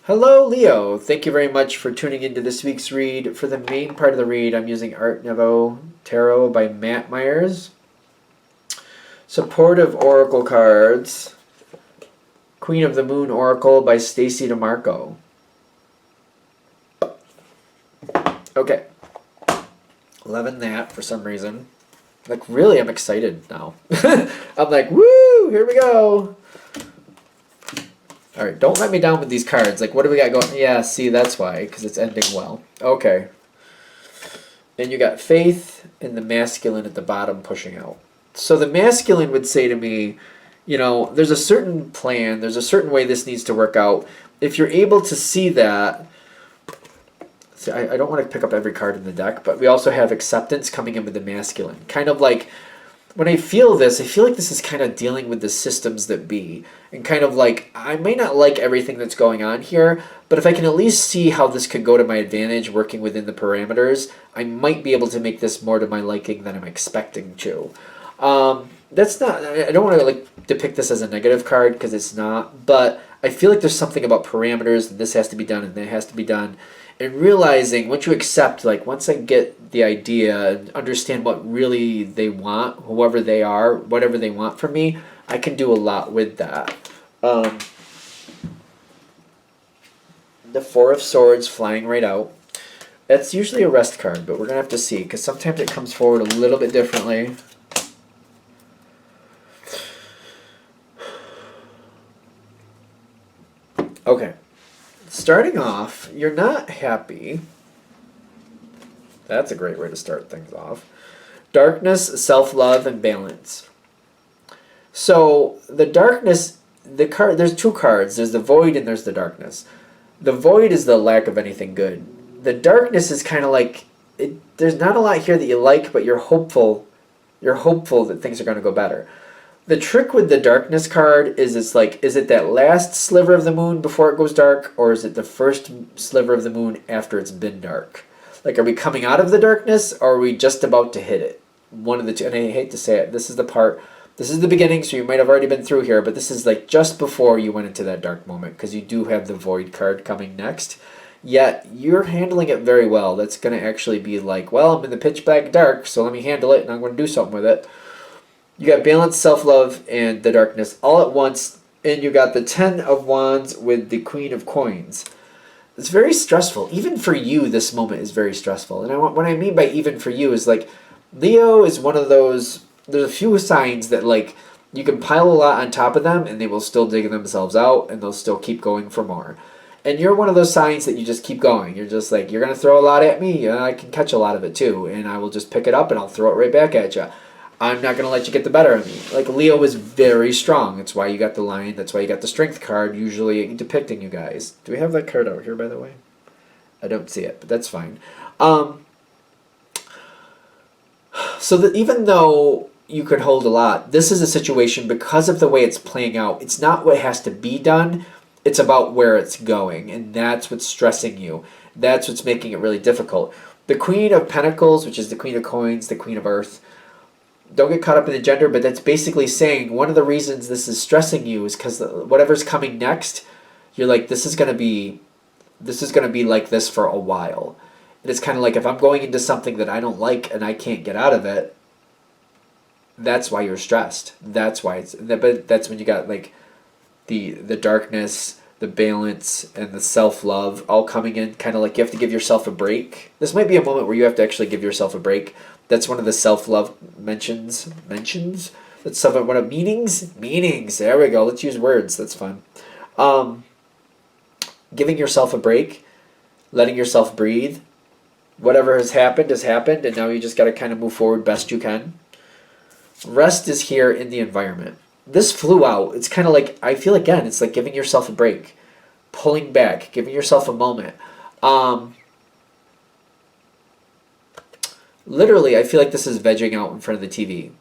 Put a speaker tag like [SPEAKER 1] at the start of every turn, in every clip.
[SPEAKER 1] Hello, Leo. Thank you very much for tuning into this week's read. For the main part of the read, I'm using Art Nouveau Tarot by Matt Myers. Supportive Oracle cards. Queen of the Moon Oracle by Stacy DeMarco. Okay. Loving that for some reason. Like, really, I'm excited now. I'm like, woo, here we go. All right, don't let me down with these cards. Like, what do we got going? Yeah, see, that's why, because it's ending well. Okay. And you got Faith and the masculine at the bottom pushing out. So the masculine would say to me, there's a certain plan, there's a certain way this needs to work out. If you're able to see that, see, I don't want to pick up every card in the deck, but we also have acceptance coming in with the masculine. Kind of like, when I feel this, I feel like this is kind of dealing with the systems that be. And kind of like, I may not like everything that's going on here, but if I can at least see how this could go to my advantage working within the parameters, I might be able to make this more to my liking than I'm expecting to. That's not, I don't want to like depict this as a negative card because it's not, but I feel like there's something about parameters and this has to be done and that has to be done. And realizing once you accept, like once I get the idea and understand what really they want, whoever they are, whatever they want from me, I can do a lot with that. The Four of Swords flying right out. That's usually a rest card, but we're going to have to see because sometimes it comes forward a little bit differently. Okay. Starting off, you're not happy. That's a great way to start things off. Darkness, self-love, and balance. So the darkness, there's two cards. There's the void and there's the darkness. The void is the lack of anything good. The darkness is kind of like, there's not a lot here that you like, but you're hopeful. You're hopeful that things are going to go better. The trick with the darkness card is it's like, is it that last sliver of the moon before it goes dark, or is it the first sliver of the moon after it's been dark? Like, are we coming out of the darkness, or are we just about to hit it? One of the two, and I hate to say it, this is the beginning, so you might have already been through here, but this is like just before you went into that dark moment, because you do have the void card coming next. Yet, you're handling it very well. That's going to actually be like, well, I'm in the pitch black dark, so let me handle it, and I'm going to do something with it. You got balance, self-love, and the darkness all at once, and you got the Ten of Wands with the Queen of Coins. It's very stressful. Even for you, this moment is very stressful. And what I mean by even for you is like, Leo is one of those, there's a few signs that like, you can pile a lot on top of them, and they will still dig themselves out, and they'll still keep going for more. And you're one of those signs that you just keep going. You're just like, you're going to throw a lot at me, and I can catch a lot of it too, and I will just pick it up, and I'll throw it right back at you. I'm not going to let you get the better of me. Like, Leo is very strong. That's why you got the Lion. That's why you got the Strength card, usually depicting you guys. Do we have that card out here, by the way? I don't see it, but that's fine. So that even though you could hold a lot, this is a situation, because of the way it's playing out, it's not what has to be done. It's about where it's going, and that's what's stressing you. That's what's making it really difficult. The Queen of Pentacles, which is the Queen of Coins, the Queen of Earth, don't get caught up in the gender, but that's basically saying one of the reasons this is stressing you is because whatever's coming next, you're like, this is gonna be like this for a while. And it's kind of like, if I'm going into something that I don't like and I can't get out of it, that's why you're stressed. That's why but that's when you got like the darkness, the balance, and the self-love all coming in, kind of like you have to give yourself a break. This might be a moment where you have to actually give yourself a break. That's one of the self-love mentions. That's one of meanings. There we go. Let's use words. That's fun. Giving yourself a break, letting yourself breathe. Whatever has happened, and now you just got to kind of move forward best you can. Rest is here in the environment. This flew out. It's kind of like, I feel again, it's like giving yourself a break, pulling back, giving yourself a moment. Literally, I feel like this is vegging out in front of the TV.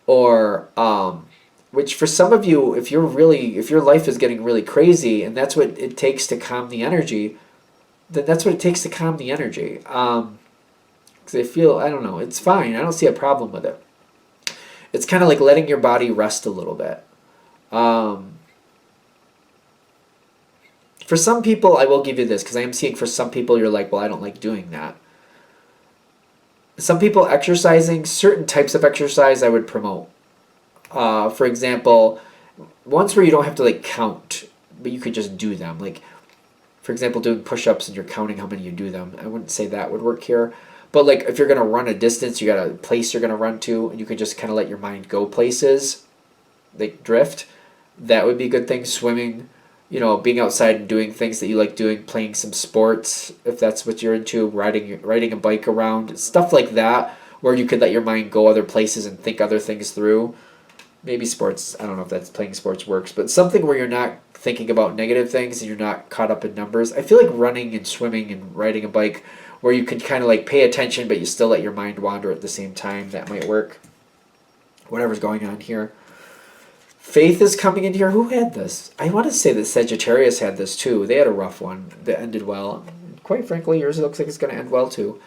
[SPEAKER 1] Or, which for some of you, if your life is getting really crazy and that's what it takes to calm the energy, then that's what it takes to calm the energy. Because I feel, I don't know, it's fine. I don't see a problem with it. It's kind of like letting your body rest a little bit. For some people, I will give you this, because I am seeing for some people you're like, well, I don't like doing that. Some people exercising, certain types of exercise I would promote. For example, ones where you don't have to like count, but you could just do them. Like, for example, doing push-ups and you're counting how many you do them. I wouldn't say that would work here. But like if you're going to run a distance, you got a place you're going to run to, and you can just kind of let your mind go places, like drift. That would be a good thing. Swimming, being outside and doing things that you like doing, playing some sports if that's what you're into, riding a bike around, stuff like that, where you could let your mind go other places and think other things through. Maybe sports, I don't know if that's playing sports works, but something where you're not thinking about negative things and you're not caught up in numbers. I feel like running and swimming and riding a bike where you can kind of like pay attention but you still let your mind wander at the same time, that might work. Whatever's going on here. Faith is coming in here. Who had this? I want to say that Sagittarius had this too. They had a rough one that ended well. Quite frankly, yours looks like it's going to end well too.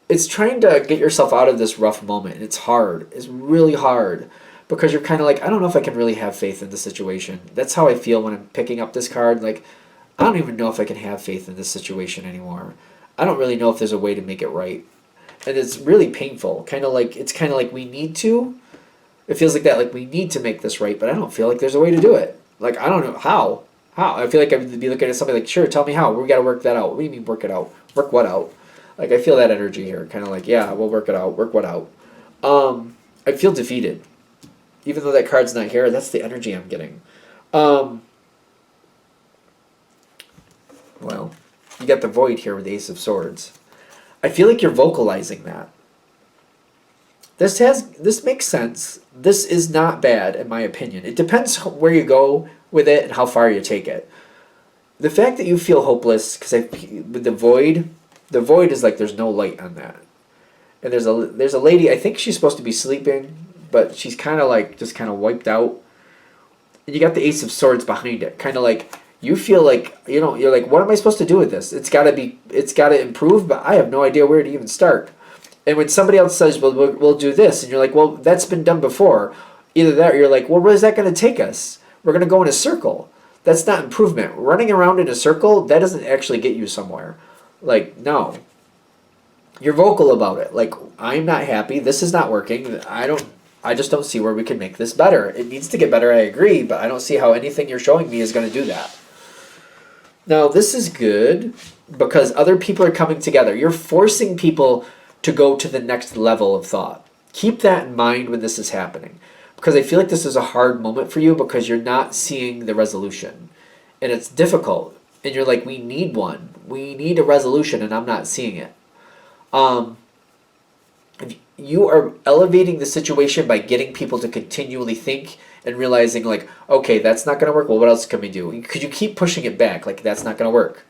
[SPEAKER 1] It's trying to get yourself out of this rough moment. It's hard. It's really hard because you're kind of like, I don't know if I can really have faith in the situation. That's how I feel when I'm picking up this card. Like, I don't even know if I can have faith in this situation anymore. I don't really know if there's a way to make it right. And it's really painful. It's kind of like we need to. It feels like that, like we need to make this right, but I don't feel like there's a way to do it. Like, I don't know how. How? I feel like I would be looking at somebody like, sure, tell me how. We got to work that out. What do you mean work it out? Work what out? Like, I feel that energy here. Kind of like, yeah, we'll work it out. Work what out? I feel defeated. Even though that card's not here, that's the energy I'm getting. Well, you got the Void here with the Ace of Swords. I feel like you're vocalizing that. This makes sense. This is not bad, in my opinion. It depends where you go with it and how far you take it. The fact that you feel hopeless, because with the Void is like there's no light on that. And there's a lady, I think she's supposed to be sleeping, but she's kind of like just kind of wiped out. And you got the Ace of Swords behind it, kind of like you feel like you're like, what am I supposed to do with this? It's got to improve, but I have no idea where to even start. And when somebody else says, well, we'll do this, and you're like, well, that's been done before. Either that or you're like, well, where is that going to take us? We're going to go in a circle. That's not improvement. Running around in a circle, that doesn't actually get you somewhere. Like, no. You're vocal about it. Like, I'm not happy. This is not working. I just don't see where we can make this better. It needs to get better, I agree, but I don't see how anything you're showing me is going to do that. Now, this is good because other people are coming together. You're forcing people to go to the next level of thought. Keep that in mind when this is happening. Because I feel like this is a hard moment for you because you're not seeing the resolution. And it's difficult. And you're like, we need one. We need a resolution, and I'm not seeing it. You are elevating the situation by getting people to continually think and realizing, like, okay, that's not going to work. Well, what else can we do? Could you keep pushing it back? Like, that's not going to work.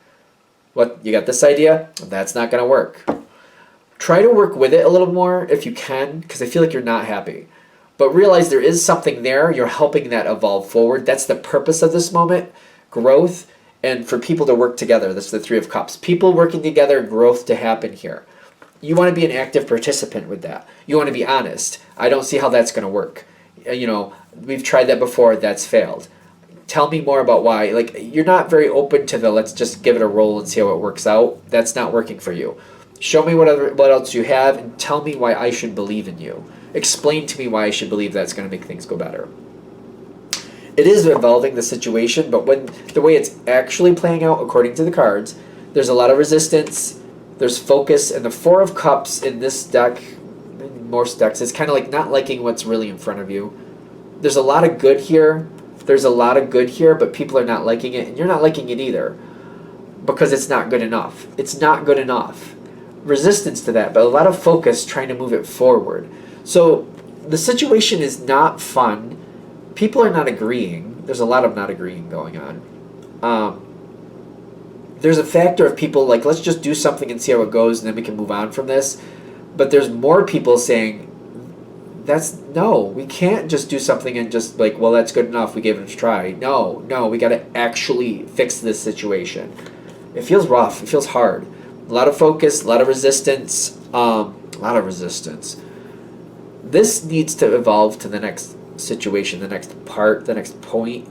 [SPEAKER 1] What? You got this idea? That's not going to work. Try to work with it a little more if you can, because I feel like you're not happy. But realize there is something there. You're helping that evolve forward. That's the purpose of this moment, growth, and for people to work together. That's the Three of Cups. People working together, growth to happen here. You want to be an active participant with that. You want to be honest. I don't see how that's going to work. We've tried that before. That's failed. Tell me more about why. Like, you're not very open to the let's just give it a roll and see how it works out. That's not working for you. Show me what else you have and tell me why I should believe in you. Explain to me why I should believe that's going to make things go better. It is evolving the situation, but when the way it's actually playing out according to the cards, there's a lot of resistance, there's focus, and the Four of Cups in this deck, in most decks, is kind of like not liking what's really in front of you. There's a lot of good here. But people are not liking it, and you're not liking it either because it's not good enough. It's not good enough. Resistance to that, but a lot of focus trying to move it forward. So the situation is not fun. People are not agreeing. There's a lot of not agreeing going on. There's a factor of people like, let's just do something and see how it goes and then we can move on from this. But there's more people saying, we can't just do something and just like, well, that's good enough. We gave it a try. No, we got to actually fix this situation. It feels rough. It feels hard. A lot of focus, a lot of resistance. This needs to evolve to the next situation, the next part, the next point.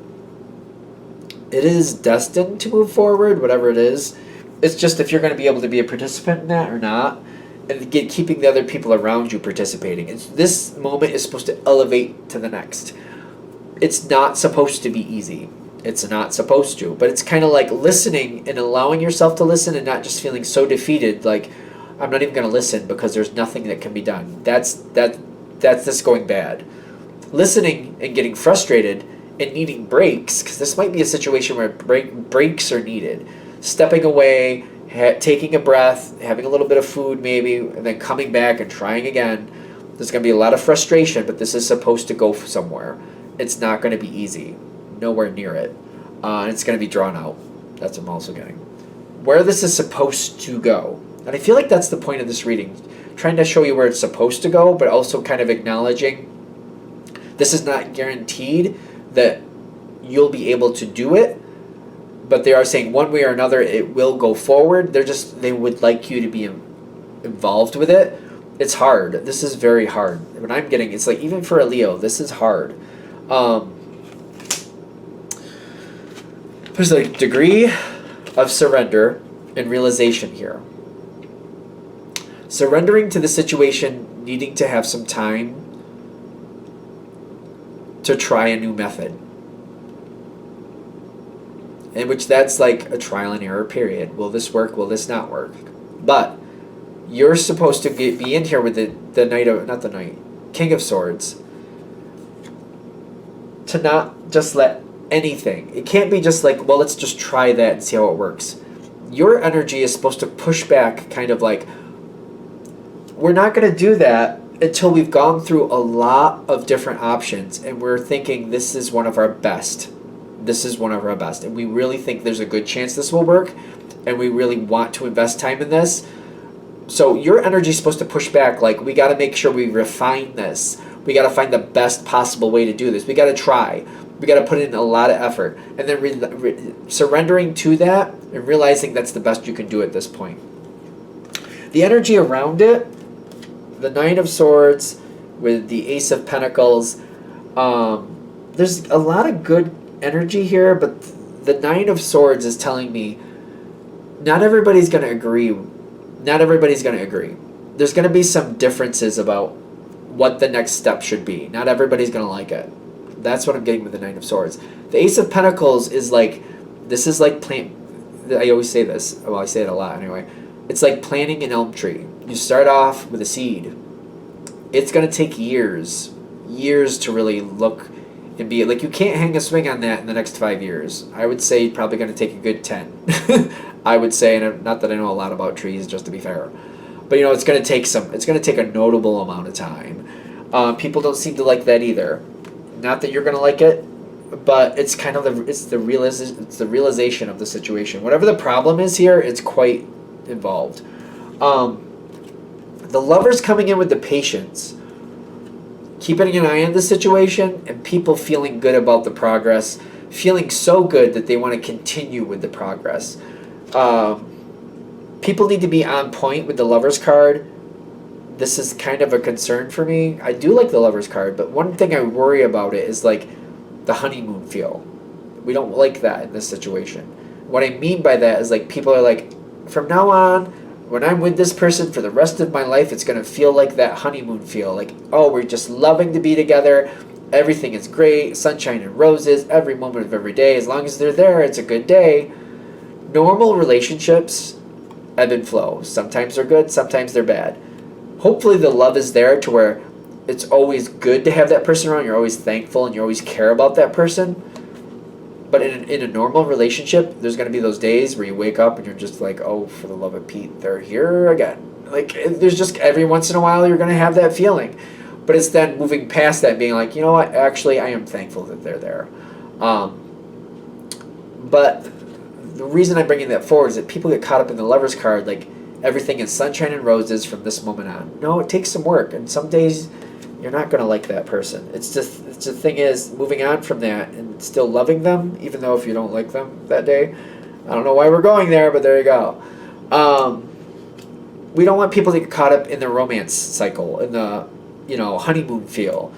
[SPEAKER 1] it is destined to move forward, whatever it is. It's just if you're going to be able to be a participant in that or not, and keeping the other people around you participating. This moment is supposed to elevate to the next. It's not supposed to be easy. It's not supposed to, but it's kind of like listening and allowing yourself to listen and not just feeling so defeated, like I'm not even going to listen because there's nothing that can be done. That's this going bad. Listening and getting frustrated and needing breaks, because this might be a situation where breaks are needed. Stepping away, taking a breath, having a little bit of food maybe, and then coming back and trying again. There's going to be a lot of frustration, but this is supposed to go somewhere. It's not going to be easy. Nowhere near it. And it's going to be drawn out. That's what I'm also getting. Where this is supposed to go. And I feel like that's the point of this reading. Trying to show you where it's supposed to go, but also kind of acknowledging this is not guaranteed that you'll be able to do it, but they are saying one way or another it will go forward. They would like you to be involved with it. It's hard. This is very hard. When I'm getting, it's like even for a Leo, this is hard. There's a degree of surrender and realization here. Surrendering to the situation, needing to have some time to try a new method. In which that's like a trial and error period. Will this work? Will this not work? But you're supposed to be in here with the King of Swords. To not just let anything. It can't be just like, well, let's just try that and see how it works. Your energy is supposed to push back, kind of like, we're not going to do that until we've gone through a lot of different options and we're thinking this is one of our best. This is one of our best. And we really think there's a good chance this will work and we really want to invest time in this. So your energy is supposed to push back, like, we got to make sure we refine this. We got to find the best possible way to do this. We got to try. We got to put in a lot of effort. And then surrendering to that and realizing that's the best you can do at this point. The energy around it, the Nine of Swords with the Ace of Pentacles, there's a lot of good energy here, but the Nine of Swords is telling me not everybody's going to agree. Not everybody's going to agree. There's going to be some differences about what the next step should be. Not everybody's going to like it. That's what I'm getting with the Nine of Swords. The Ace of Pentacles is like, this is like I always say this. Well, I say it a lot anyway. It's like planting an elm tree. You start off with a seed. It's going to take years to really look and be like, you can't hang a swing on that in the next 5 years. I would say probably going to take a good 10. I would say, and not that I know a lot about trees, just to be fair, but it's going to take it's going to take a notable amount of time. People don't seem to like that either. Not that you're going to like it, but it's kind of the realization of the situation. Whatever the problem is here, it's quite involved. The Lover's coming in with the patience, keeping an eye on the situation, and people feeling good about the progress, feeling so good that they want to continue with the progress. People need to be on point with the Lover's card. This is kind of a concern for me. I do like the Lover's card, but one thing I worry about it is like the honeymoon feel. We don't like that in this situation. What I mean by that is like people are like, from now on, when I'm with this person for the rest of my life, it's going to feel like that honeymoon feel. Like, oh, we're just loving to be together. Everything is great. Sunshine and roses every moment of every day. As long as they're there, it's a good day. Normal relationships ebb and flow. Sometimes they're good, sometimes they're bad. Hopefully the love is there to where it's always good to have that person around. You're always thankful and you always care about that person. But in a normal relationship, there's going to be those days where you wake up and you're just like, oh, for the love of Pete, they're here again. Like, there's just every once in a while you're going to have that feeling. But it's then moving past that, being like, you know what, actually, I am thankful that they're there. But the reason I'm bringing that forward is that people get caught up in the Lover's card, like everything is sunshine and roses from this moment on. No, it takes some work, and some days you're not going to like that person. It's just the thing is moving on from that and still loving them, even though if you don't like them that day. I don't know why we're going there, but there you go. We don't want people to get caught up in the romance cycle, in the honeymoon feel.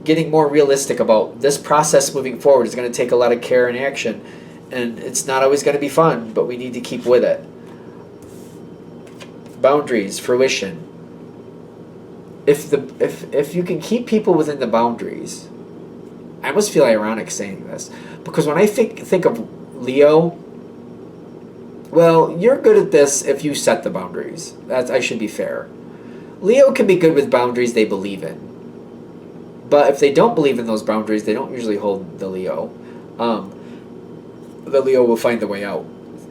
[SPEAKER 1] getting more realistic about this process moving forward is going to take a lot of care and action, and it's not always going to be fun, but we need to keep with it. Boundaries, fruition. If you can keep people within the boundaries, I almost feel ironic saying this, because when I think of Leo, well, you're good at this if you set the boundaries. I should be fair. Leo can be good with boundaries they believe in. But if they don't believe in those boundaries, they don't usually hold the Leo. The Leo will find the way out.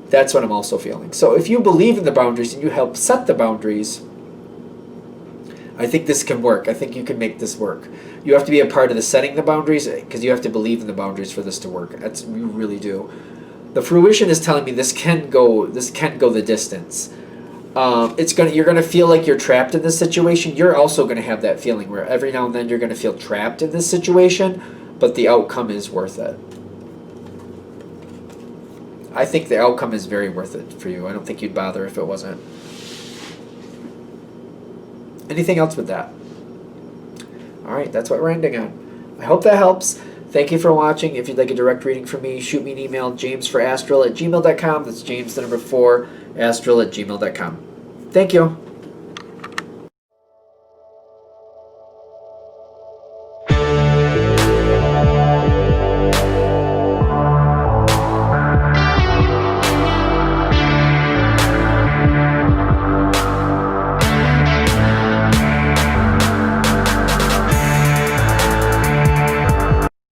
[SPEAKER 1] That's what I'm also feeling. So if you believe in the boundaries and you help set the boundaries, I think this can work. I think you can make this work. You have to be a part of the setting the boundaries, because you have to believe in the boundaries for this to work. You really do. The fruition is telling me this can go the distance. You're gonna feel like you're trapped in this situation. You're also gonna have that feeling where every now and then you're gonna feel trapped in this situation, but the outcome is worth it. I think the outcome is very worth it for you. I don't think you'd bother if it wasn't. Anything else with that? Alright, that's what we're ending on. I hope that helps. Thank you for watching. If you'd like a direct reading from me, shoot me an email, jamesforastral@gmail.com. That's James, the number 4, astral@gmail.com. Thank you.